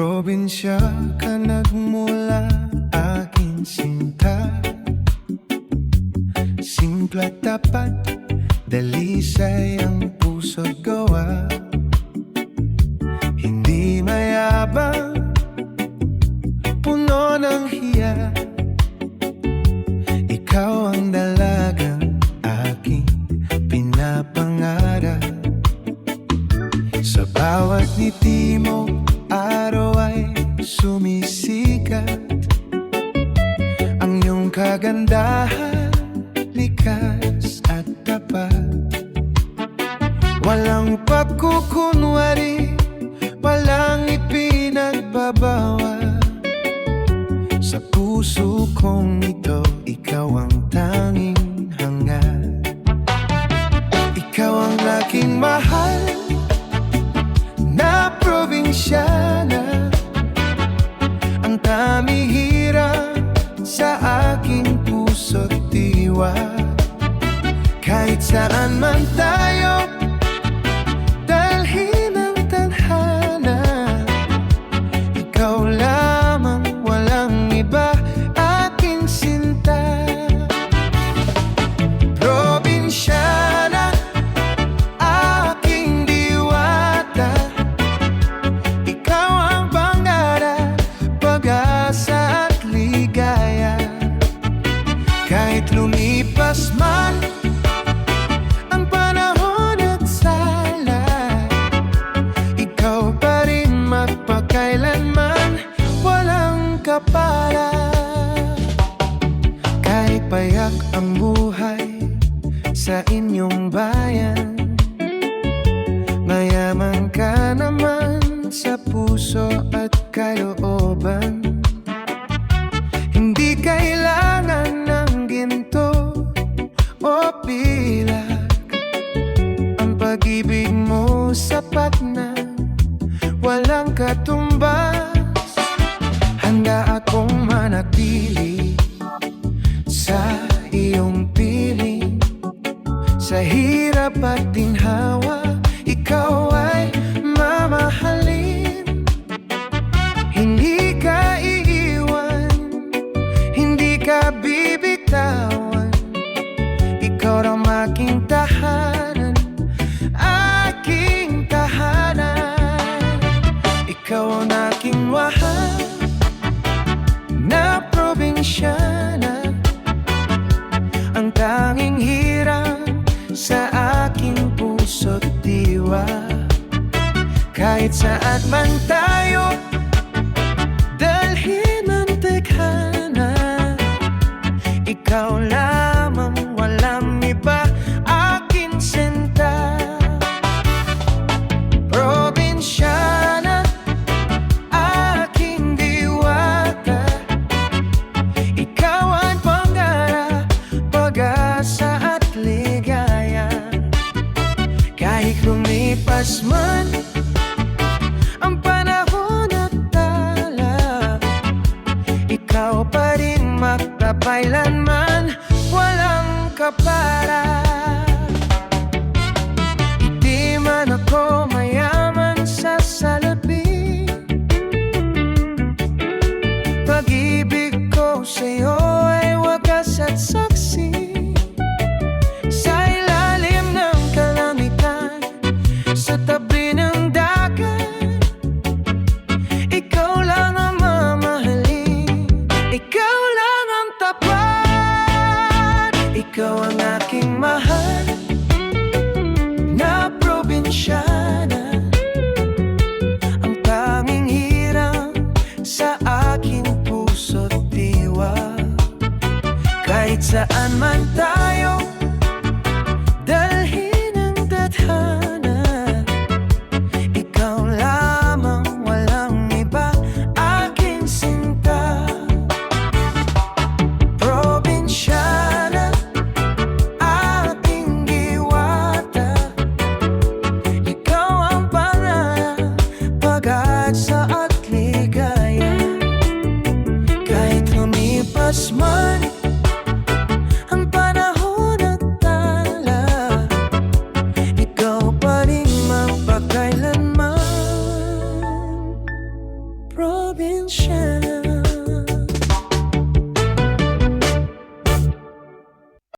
Probinsya ka nagmula, aking sinta. Simple at tapat, dalisay ang puso't gawa. Hindi mayabang, puno ng hiya. Ikaw ang dalagang aking pinapangarap. Sa bawat ngiti mo, araw ay sumisikat. Ang iyong kagandahan, likas at tapat. Walang pagkukunwari, walang ipinagbabawa. Sa puso kong ito, ikaw ang tanging hangad. Ikaw ang aking mahal na probinsyana, ang tamihirap sa aking puso't diwa. Kahit saan man tayo, dalhin ang tadhana. Ikaw lamang, walang iba, aking sinta. Probinsyana, aking diwata. Ikaw ang pangarap, pag-asa at ligaya. Kahit lumipas man ang panahon at sala, ikaw pa rin magpakailanman, walang kapala. Kahit payak ang buhay sa inyong bayan, mayaman ka naman sa puso at kalooban. Hindi kailangan ng ginto o pilak, ang pag-ibig mo sapat na, walang katumbas. Handa akong manatili sa iyong piling, sa hirap at ginhawa, ikaw ay mamahalin. Hindi ka iiwan, hindi ka bibitawan. Ikaw ang aking tahanan, aking tahanan. Ikaw ang aking mahal na probinsyana, ang tanging hirang sa aking puso't diwa. Kahit saan man tayo, dalhin ang tadhana. Ikaw lamang, walang iba, aking sinta. Probinsyana, aking diwata. Ikaw ang pangarap, pag-asa at ligaya. Kahit lumipas man ang panahon at tala, ikaw pa rin magpapailanman, walang kapara. Di man ako mayaman sa salapi, pag-ibig ko sa'yo ay wagas at saksi. Sa ilalim ng kalangitan, sa tabi ng dagat, ikaw lang ang mamahalin. Ikaw lang ang tapat. Ikaw ang aking mahal na probinsyana, ang tanging hirang sa aking puso't diwa. Kahit saan man tayo, dalhin ang tadhana. Ikaw lamang, walang iba, aking sinta. Probinsyana, aking diwata. Ikaw ang pangarap, pag-asa at ligaya. Kahit lumipas man